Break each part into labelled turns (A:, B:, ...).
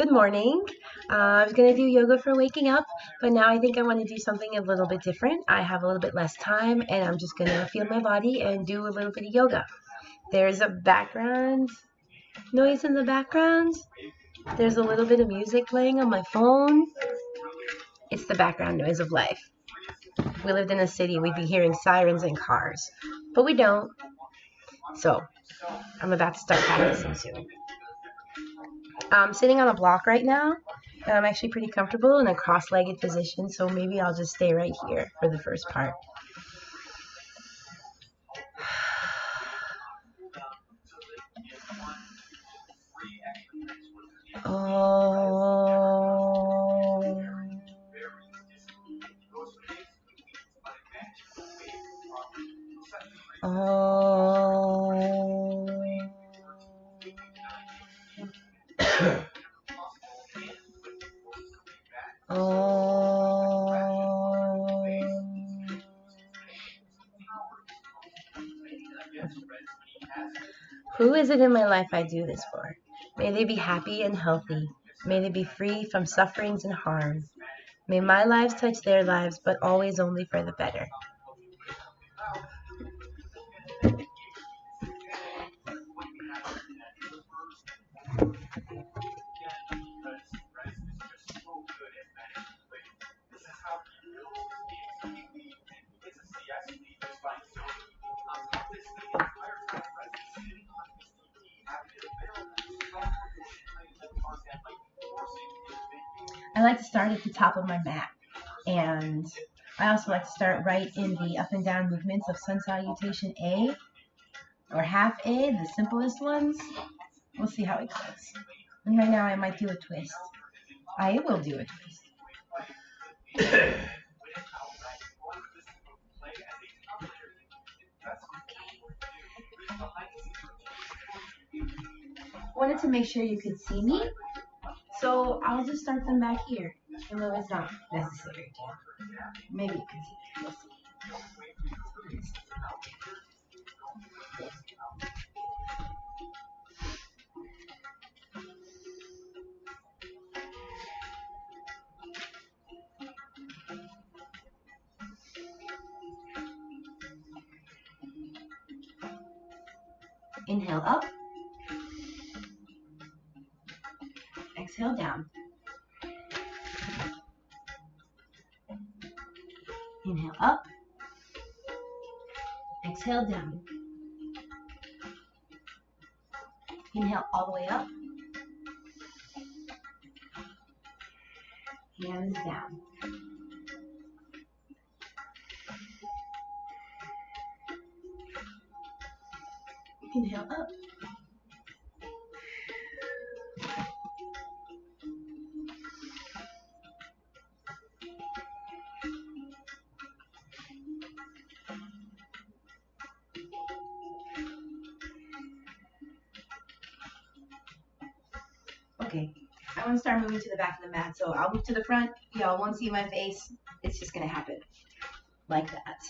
A: Good morning. I was going to do yoga for waking up, but now I think I want to do something a little bit different. I have a little bit less time, and I'm just going to feel my body and do a little bit of yoga. There's a background noise in the background. There's a little bit of music playing on my phone. It's the background noise of life. If we lived in a city, we'd be hearing sirens and cars, but we don't. So I'm about to start practicing soon. I'm sitting on a block right now, and I'm actually pretty comfortable in a cross-legged position, so maybe I'll just stay right here for the first part. Who is it in my life I do this for? May they be happy and healthy. May they be free from sufferings and harm. May my lives touch their lives, but always only for the better. I like to start at the top of my mat, and I also like to start right in the up and down movements of sun salutation A, or half A, the simplest ones. We'll see how it goes. And right now I might do a twist. I will do a twist. Wanted to make sure you could see me, so I'll just start them back here, even though it's not necessary to. Maybe you can see. We'll see. Inhale up. Exhale down. Inhale up. Exhale down. Inhale all the way up. Hands down. Inhale up. Okay, I want to start moving to the back of the mat, so I'll move to the front. Y'all won't see my face. It's just going to happen like that.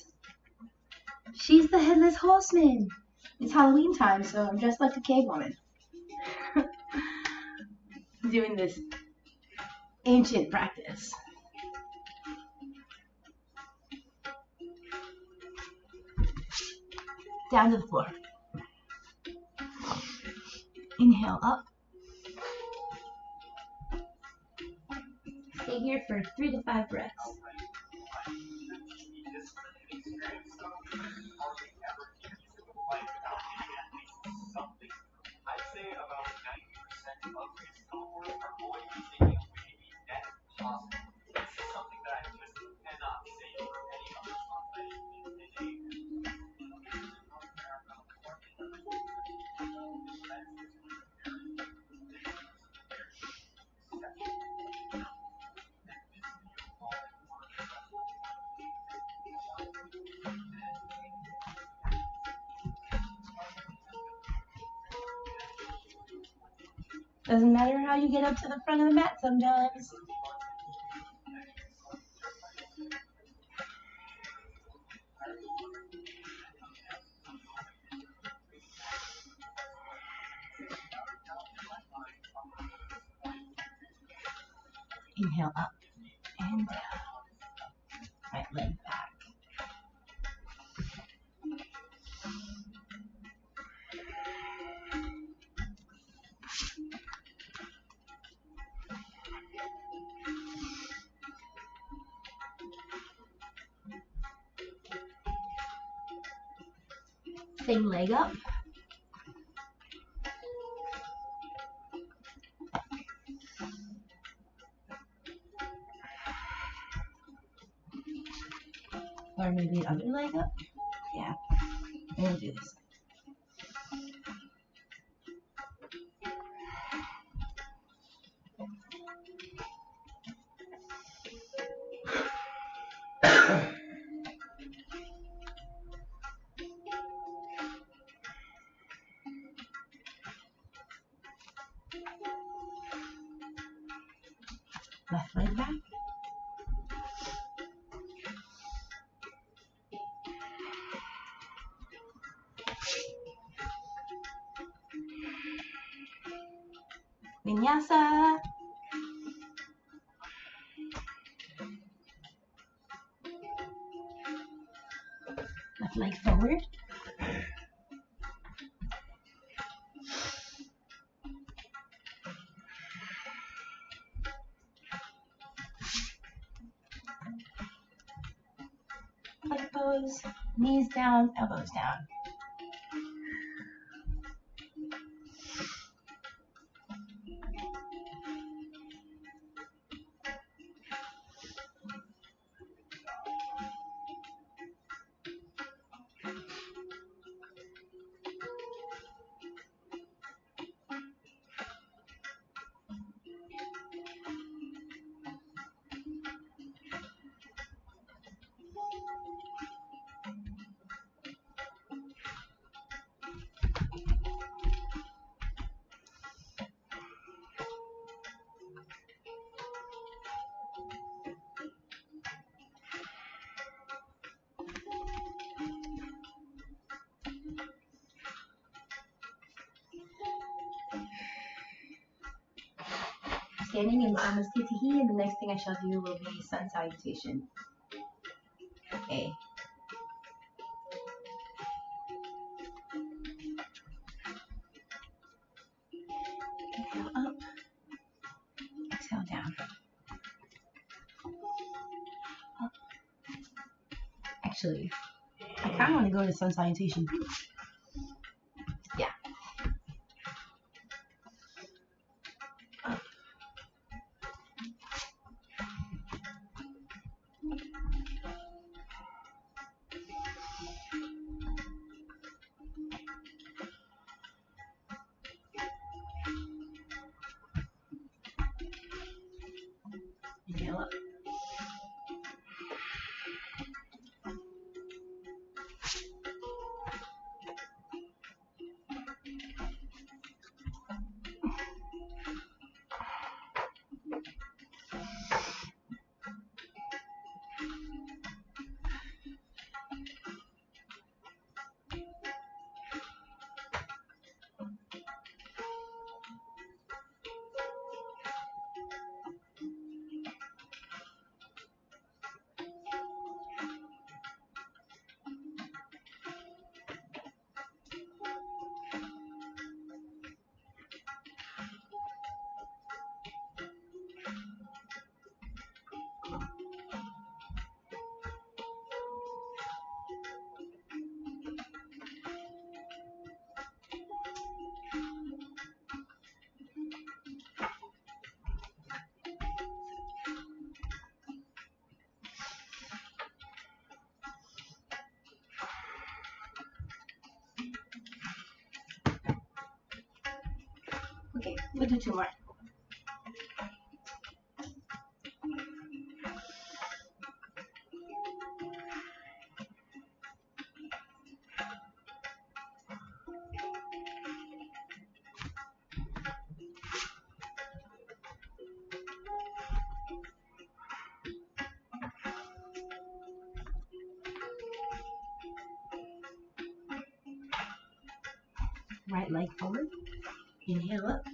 A: She's the headless horseman. It's Halloween time, so I'm dressed like a cave woman. Doing this ancient practice. Down to the floor. Inhale up. Stay here for 3 to 5 breaths. Doesn't matter how you get up to the front of the mat sometimes. Inhale up and down. Right leg back. Same leg up. Or maybe the other leg up. Yeah. And we'll do this. Left leg back. Vinyasa. Left leg forward. Plank pose. Knees down, elbows down. Standing in Namaste Tihi, and the next thing I shall do will be sun salutation. A. Inhale up, exhale down. Up. Actually, I kind of want to go to sun salutation. Yeah. Up. Inhale up. Okay, we'll do two more. Right leg forward. Inhale up.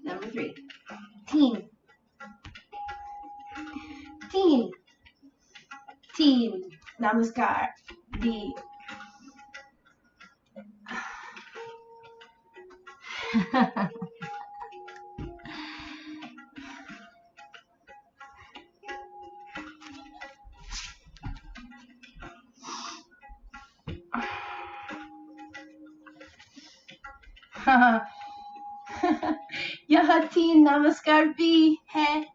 A: Number 3. Teen. Teen. Teen. Namaskar. D. Yaha teen namaskar B. Hai.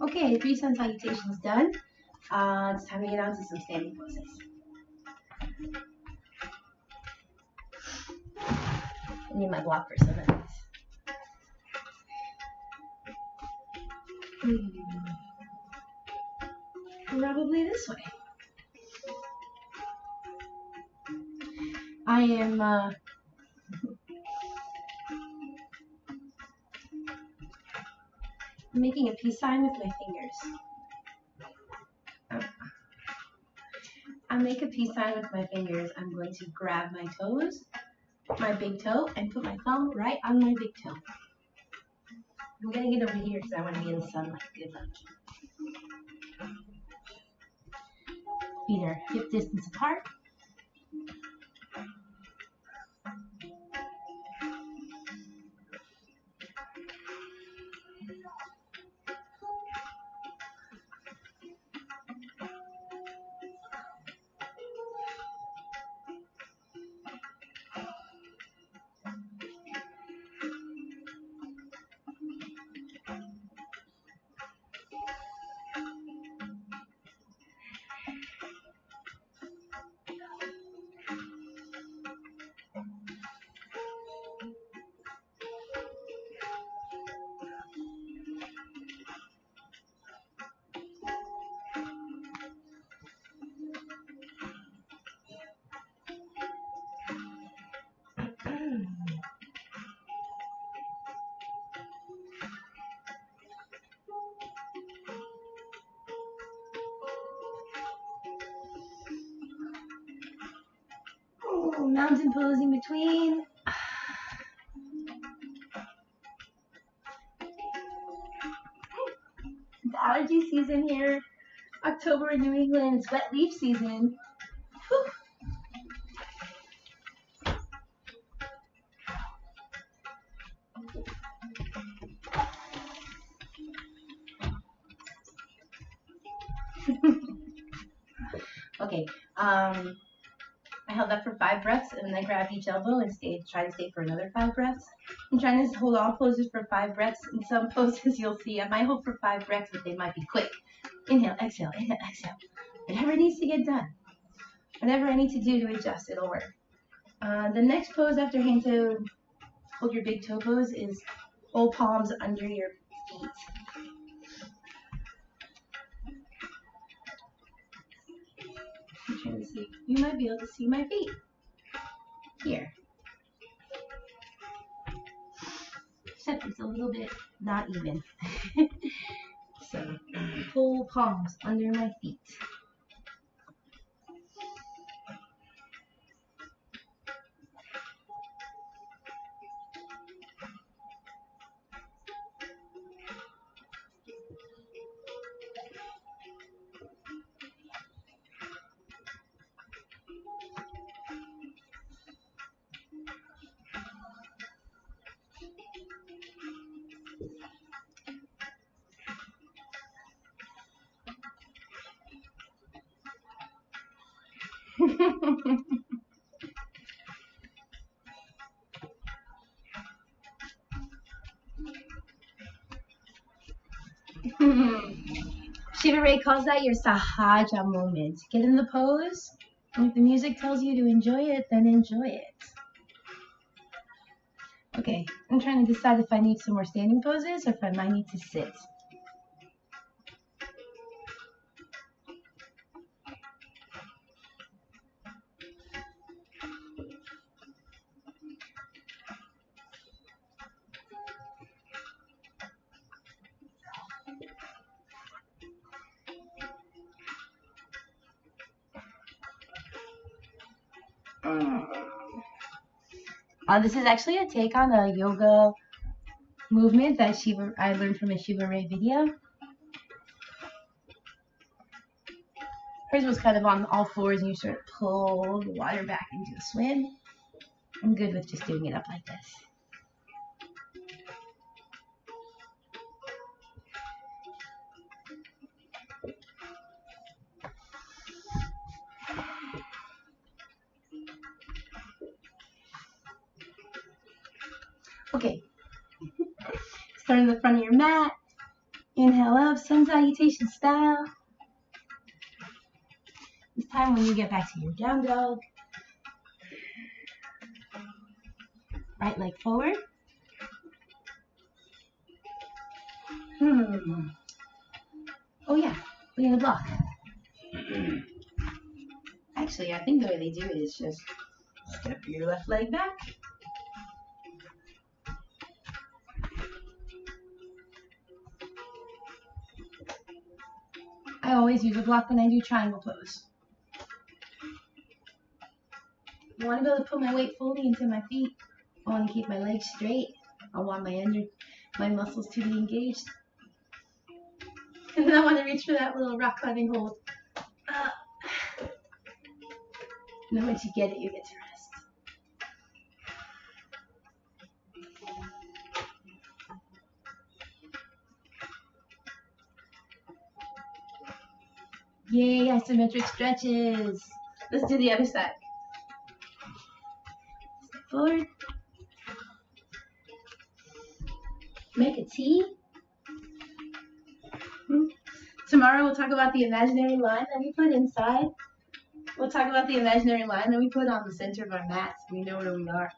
A: Okay, peace and salutations done. It's time to get on to some standing poses. I need my block for some of these. Probably this way. I am making a peace sign with my fingers. I make a peace sign with my fingers. I'm going to grab my toes, my big toe, and put my thumb right on my big toe. I'm going to get over here because I want to be in the sunlight. Good luck. Feet are hip distance apart. Ooh, mountain pose in between. It's allergy season here. October in New England, it's wet leaf season. Whew. Okay, I held up for 5 breaths and then I grabbed each elbow and tried to stay for another 5 breaths. I'm trying to hold all poses for 5 breaths. In some poses you'll see I might hold for 5 breaths, but they might be quick. Inhale, exhale, whatever needs to get done. Whatever I need to do to adjust, it'll work. The next pose after hand to hold your big toe pose is hold palms under your feet. I'm trying to see. You might be able to see my feet. Here. Except it's a little bit not even. So, pull palms under my feet. Shiva Ray calls that your sahaja moment. Get in the pose, and if the music tells you to enjoy it, then enjoy it. Okay, I'm trying to decide if I need some more standing poses or if I might need to sit. This is actually a take on a yoga movement that I learned from a Shiva Ray video. Hers was kind of on all fours and you sort of pull the water back into a swim. I'm good with just doing it up like this. Okay, start in the front of your mat. Inhale up, sun salutation style. This time when you get back to your down dog, right leg forward. Oh yeah, we're gonna block. Actually, I think the way they do it is just step your left leg back. I always use a block when I do triangle pose. I want to be able to put my weight fully into my feet. I want to keep my legs straight. I want my muscles to be engaged. And then I want to reach for that little rock climbing hold. And then once you get it, you get to rest. Yay, isometric stretches. Let's do the other side. Step forward. Make a T. Tomorrow we'll talk about the imaginary line that we put inside. We'll talk about the imaginary line that we put on the center of our mats. We know where we are.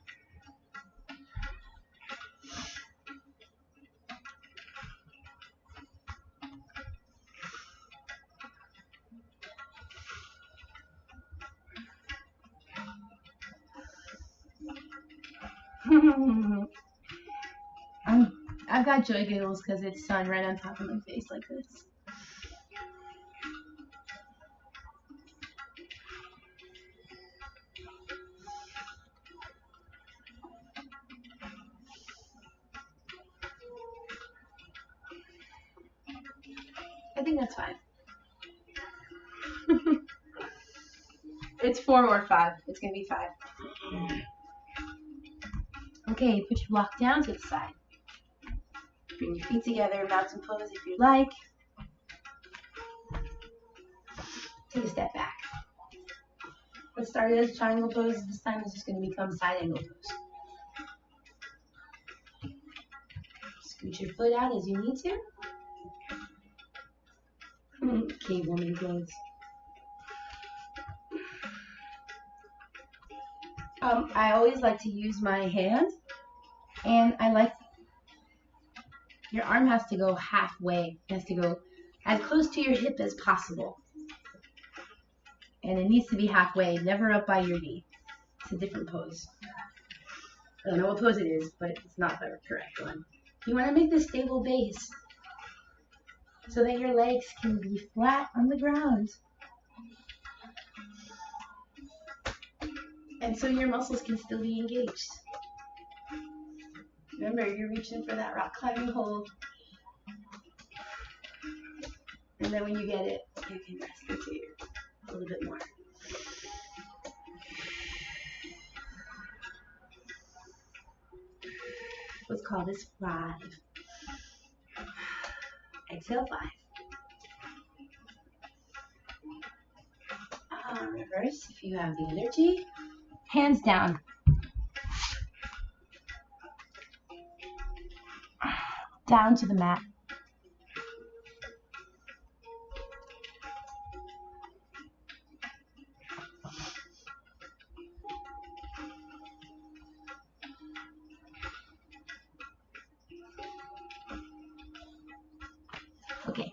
A: I've got joy giggles because it's sun right on top of my face like this. think that's 5. It's 4 or 5. It's going to be 5. Okay, put your block down to the side. Bring your feet together, mountain pose if you like. Take a step back. What started as triangle pose this time is just going to become side angle pose. Scoot your foot out as you need to. Cave woman pose. I always like to use my hand, and I like your arm has to go halfway. It has to go as close to your hip as possible. And it needs to be halfway, never up by your knee. It's a different pose. I don't know what pose it is, but it's not the correct one. You want to make this stable base so that your legs can be flat on the ground. And so your muscles can still be engaged. Remember, you're reaching for that rock climbing hold. And then when you get it, you can rest into it a little bit more. Let's call this 5. Exhale 5. Reverse if you have the energy. Hands down. Down to the mat. Okay.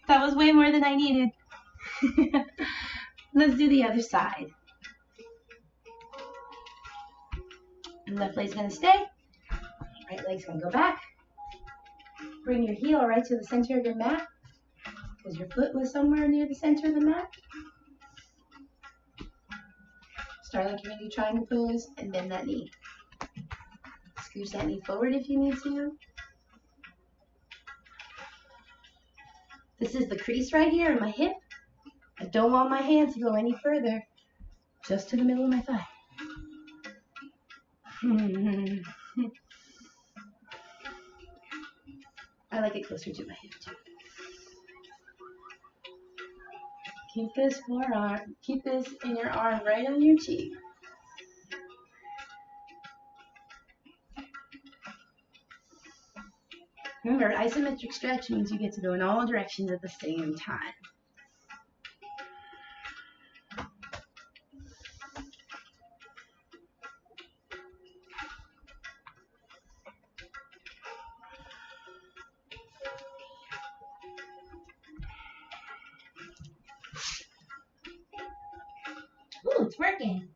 A: That was way more than I needed. Let's do the other side. Left leg's going to stay. Right leg's going to go back. Bring your heel right to the center of your mat, because your foot was somewhere near the center of the mat. Start like you're going to do triangle pose and bend that knee. Scooch that knee forward if you need to. This is the crease right here in my hip. I don't want my hand to go any further, just to the middle of my thigh. I like it closer to my hip too. Keep this forearm, keep this in your arm right on your cheek. Remember, isometric stretch means you get to go in all directions at the same time. Ooh, it's working.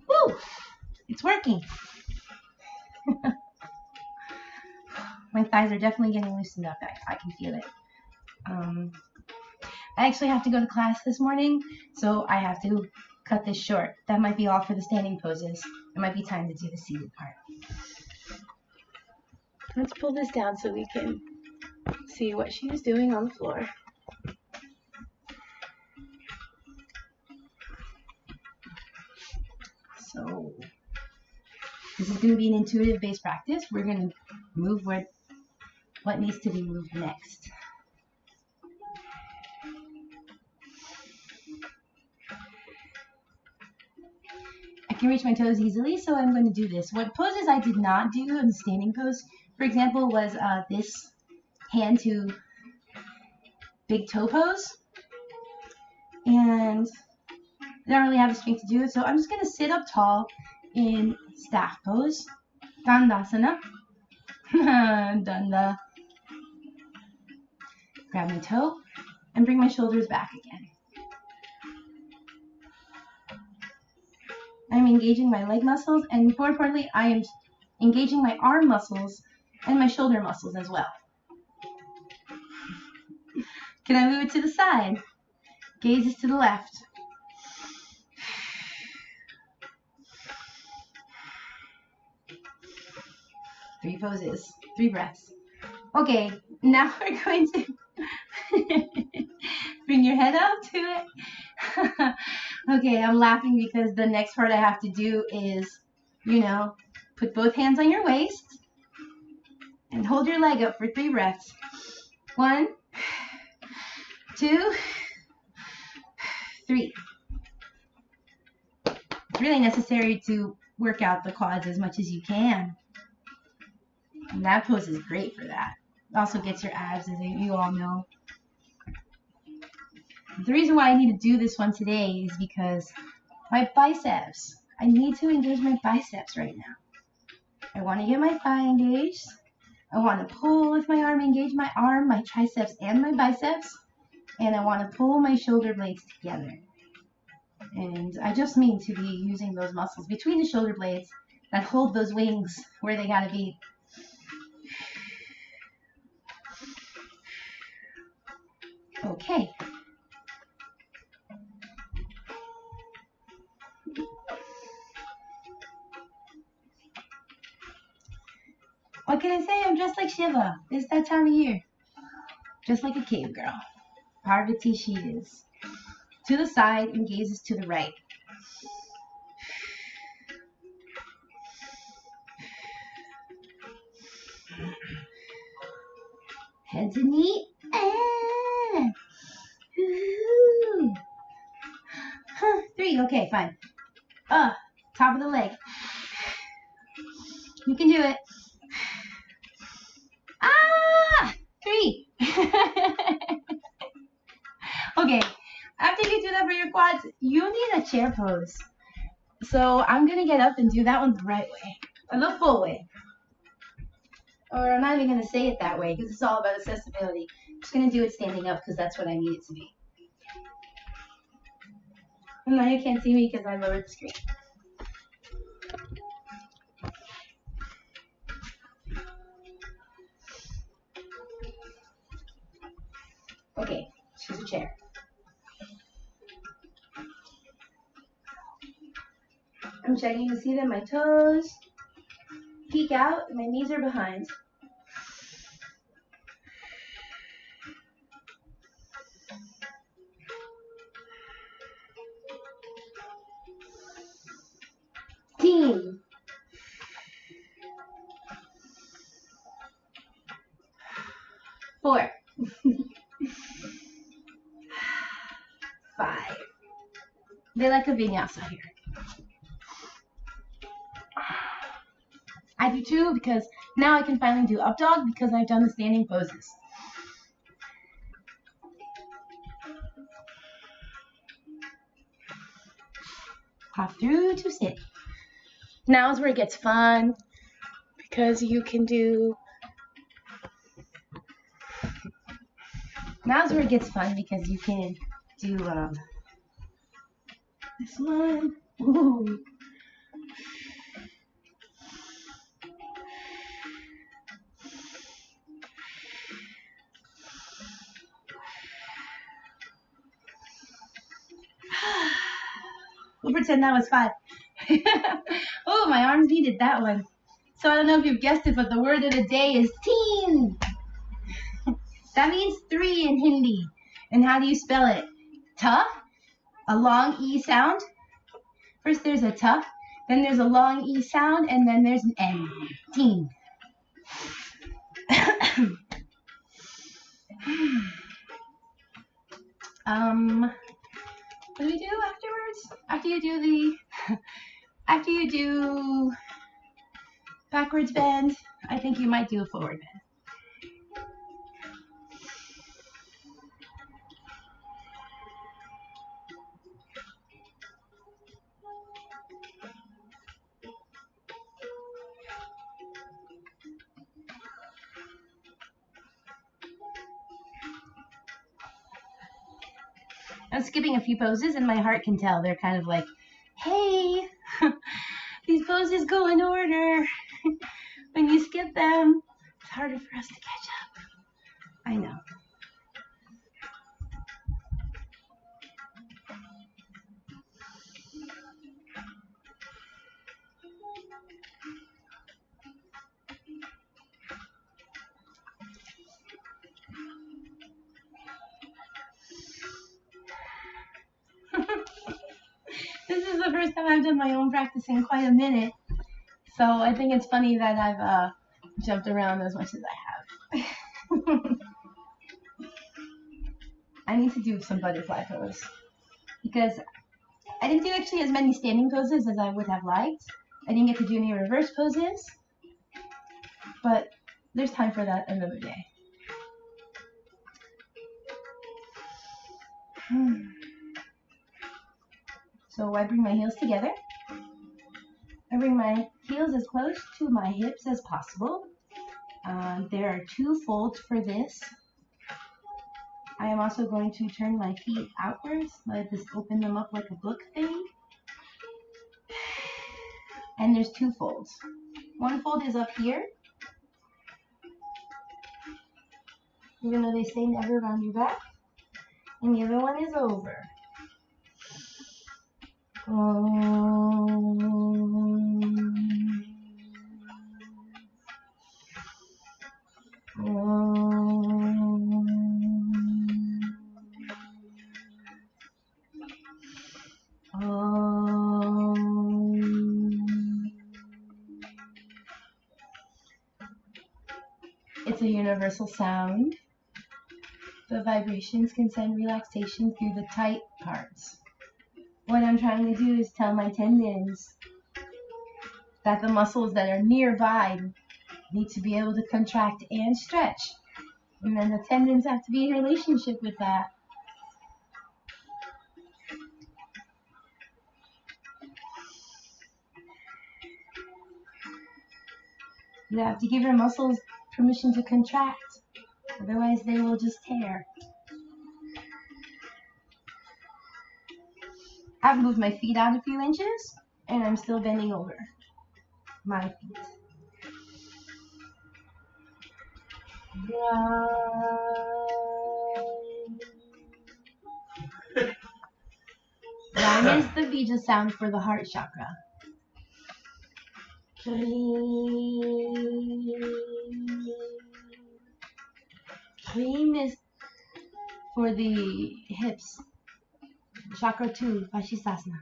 A: Woo! It's working. My thighs are definitely getting loosened up. I can feel it. I actually have to go to class this morning, so I have to cut this short. That might be all for the standing poses. It might be time to do the seated part. Let's pull this down so we can see what she was doing on the floor. So this is going to be an intuitive base practice. We're going to move what needs to be moved next. I can reach my toes easily, so I'm going to do this. What poses I did not do in the standing pose, for example, was this hand to big toe pose. And I don't really have the strength to do it, so I'm just going to sit up tall in staff pose. Dandasana. Danda. Grab my toe and bring my shoulders back again. I'm engaging my leg muscles, and more importantly, I am engaging my arm muscles and my shoulder muscles as well. Can I move it to the side? Gaze is to the left. 3 poses, 3 breaths. Okay, now we're going to bring your head up to it. Okay, I'm laughing because the next part I have to do is, put both hands on your waist and hold your leg up for 3 breaths. 1, 2, 3. It's really necessary to work out the quads as much as you can. And that pose is great for that. It also gets your abs, as you all know. The reason why I need to do this one today is because my biceps. I need to engage my biceps right now. I want to get my thigh engaged. I want to pull with my arm, engage my arm, my triceps, and my biceps. And I want to pull my shoulder blades together. And I just mean to be using those muscles between the shoulder blades that hold those wings where they gotta be. Okay. What can I say? I'm dressed like Shiva. It's that time of year. Just like a cave girl. Parvati she is. To the side and gazes to the right. Head to knee. Ah. 3. Okay, fine. Top of the leg. You can do it. 3. Okay, after you do that for your quads, you need a chair pose. So I'm going to get up and do that one the right way. Or the full way. Or I'm not even going to say it that way because it's all about accessibility. I'm just going to do it standing up because that's what I need it to be. And now you can't see me because I lowered the screen. Okay, choose a chair. I'm checking to see that my toes peek out and my knees are behind. Team. 4. 5. They like a vinyasa here. I do 2 because now I can finally do up dog because I've done the standing poses. Pop through to sit. Now is where it gets fun because you can do. Now's where it gets fun because you can do this one. Ooh. We'll pretend that was 5. Oh, my arms needed that one. So I don't know if you've guessed it, but the word of the day is teen. That means 3 in Hindi. And how do you spell it? Ta, a long E sound. First there's a ta, then there's a long E sound, and then there's an N. Teen. What do we do afterwards? After you do backwards bend, I think you might do a forward bend. I'm skipping a few poses and my heart can tell. They're kind of like, hey, these poses go in order. When you skip them, it's harder for us to catch up. I know. the first time I've done my own practice in quite a minute. So I think it's funny that I've jumped around as much as I have. I need to do some butterfly pose because I didn't do actually as many standing poses as I would have liked. I didn't get to do any reverse poses, but there's time for that another day. So I bring my heels together. I bring my heels as close to my hips as possible. There are 2 folds for this. I am also going to turn my feet outwards, like this, open them up like a book thing. And there's 2 folds. One fold is up here, even though they say never round your back. And the other one is over. It's a universal sound. The vibrations can send relaxation through the tight parts. What I'm trying to do is tell my tendons that the muscles that are nearby need to be able to contract and stretch. And then the tendons have to be in relationship with that. You have to give your muscles permission to contract. Otherwise, they will just tear. I've moved my feet out a few inches, and I'm still bending over my feet. Yang is the Vija sound for the heart chakra. Cream is for the hips. Chakra 2, Vashisthasana.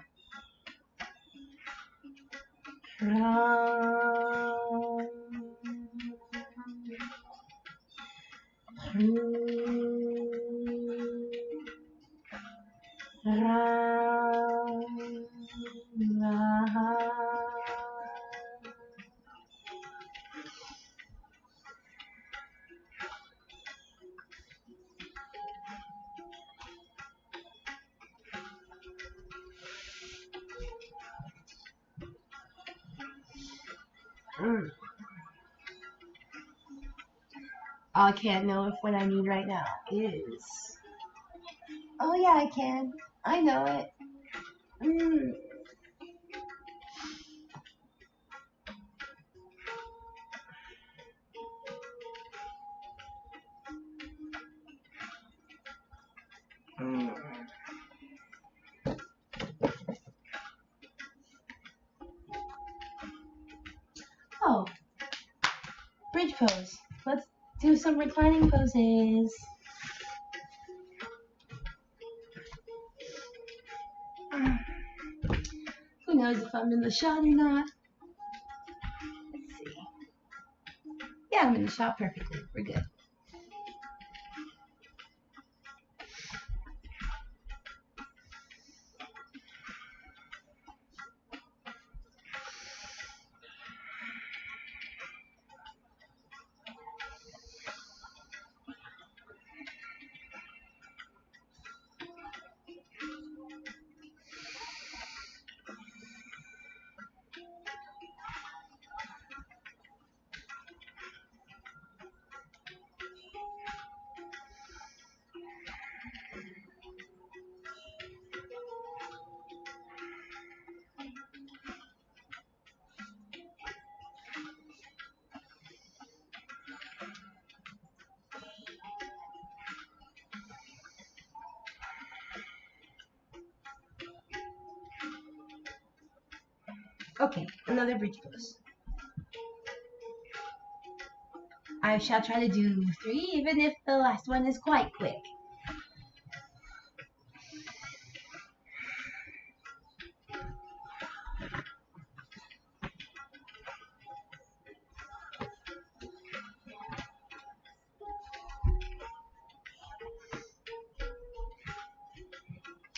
A: I can't know if what I need right now is... Oh yeah, I can. I know it. Oh, bridge pose. Let's do some reclining poses. Who knows if I'm in the shot or not? Let's see. Yeah, I'm in the shot perfectly. We're good. Okay, another bridge pose. I shall try to do 3, even if the last one is quite quick.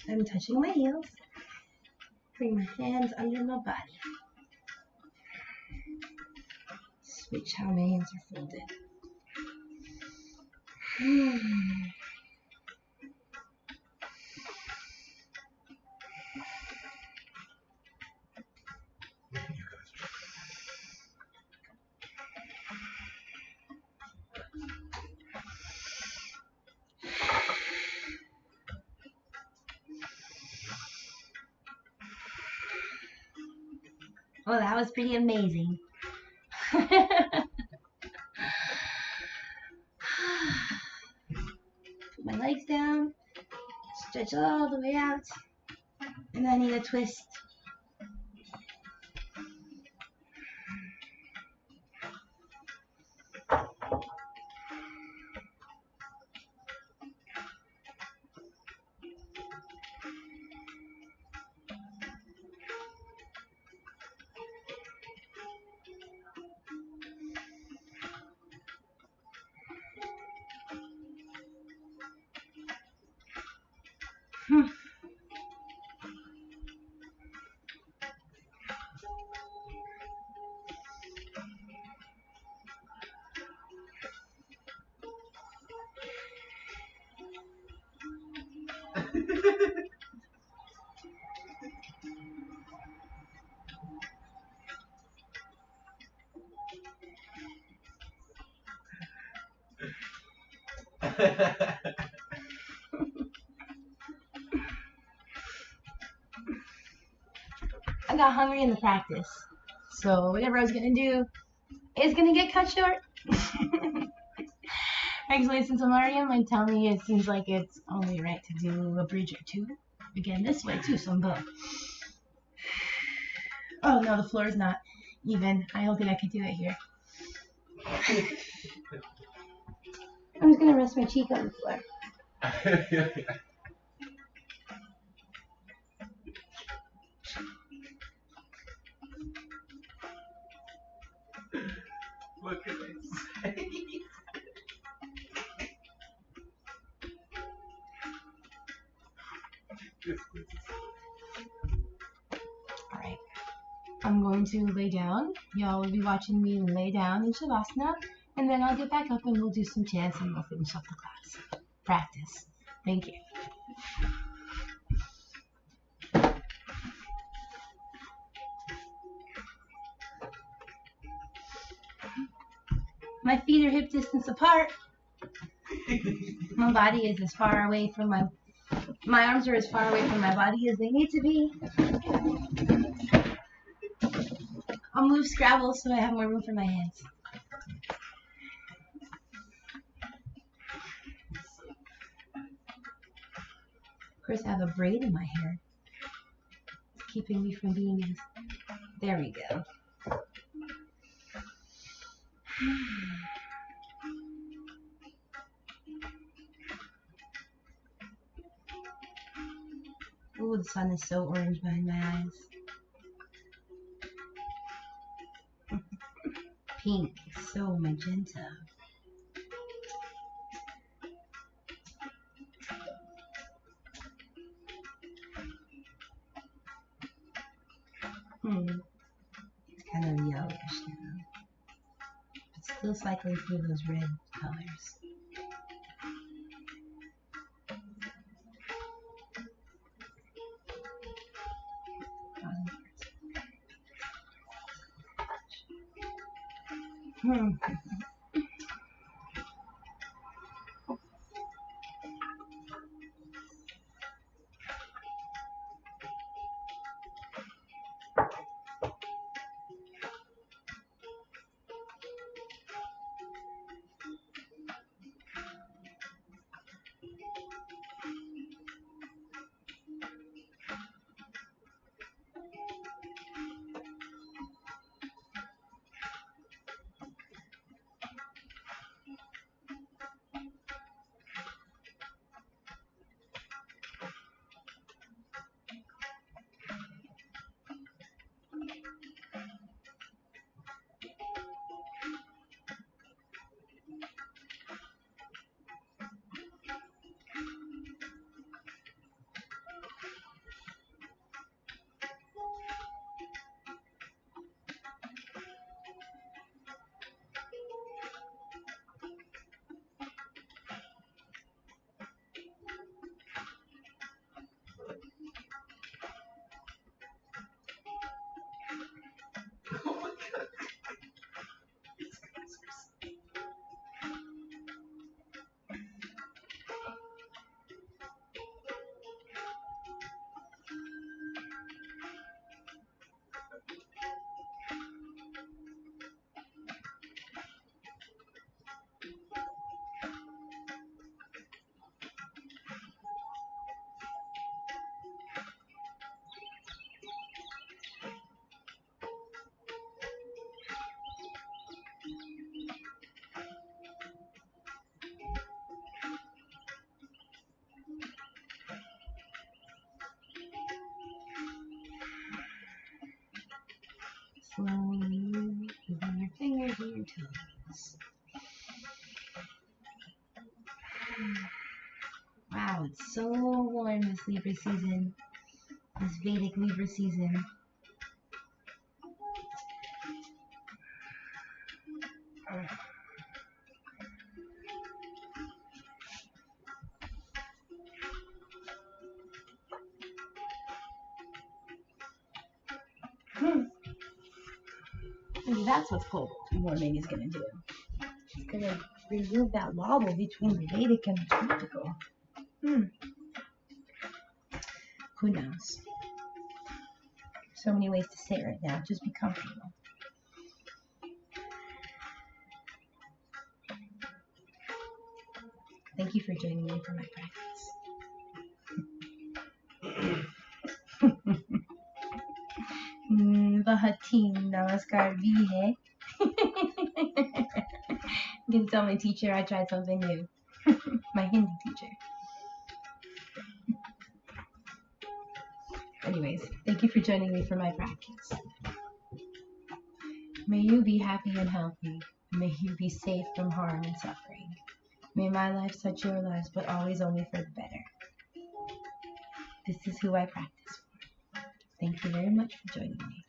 A: I'm touching my heels. Bring my hands under my body. Switch how my hands are folded. Well, that was pretty amazing. Put my legs down, stretch all the way out, and I need a twist. I got hungry in the practice, so whatever I was gonna do is gonna get cut short. Actually, since I'm already on my tummy, it seems like it's only right to do a bridge or two. Again, this way too, some bow. Oh no, the floor is not even. I don't think I could do it here. I'm just gonna rest my cheek on the floor.
B: What can I say?
A: Alright, I'm going to lay down. Y'all will be watching me lay down in Shavasana, and then I'll get back up and we'll do some chants and we'll finish up the class. Practice. Thank you. My feet are hip distance apart. My body is as far away from my arms are as far away from my body as they need to be. I'll move Scrabble so I have more room for my hands. Of course, I have a braid in my hair. It's keeping me from being as... There we go. Oh, the sun is so orange behind my eyes. Pink is so magenta. It's kind of yellowish now. But still cycling through those red colors. Slowly moving your fingers and your toes. Wow, it's so warm this Libra season, this Vedic Libra season. Maybe that's what cold warming is going to do. It's going to remove that wobble between the Vedic and the tropical. Who knows? So many ways to sit right now. Just be comfortable. Thank you for joining me for my practice. Bahatin Namaskar bhi hai. I'm going to tell my teacher I tried something new. My Hindi teacher. Anyways, thank you for joining me for my practice. May you be happy and healthy. May you be safe from harm and suffering. May my life touch your lives, but always only for the better. This is who I practice for. Thank you very much for joining me.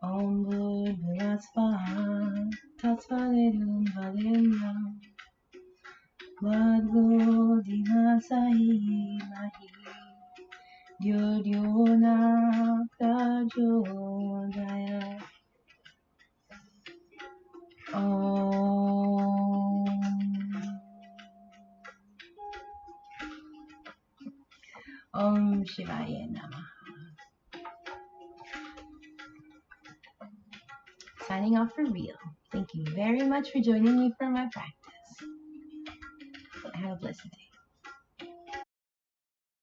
A: Om Bhurbhuva Swaha Tatsvalidum Valendam Bhagavad Sahimahi Dyodyona Prajodaya Om Shivaya Namaha. Signing off for real. Thank you very much for joining me for my practice. Have a blessed day.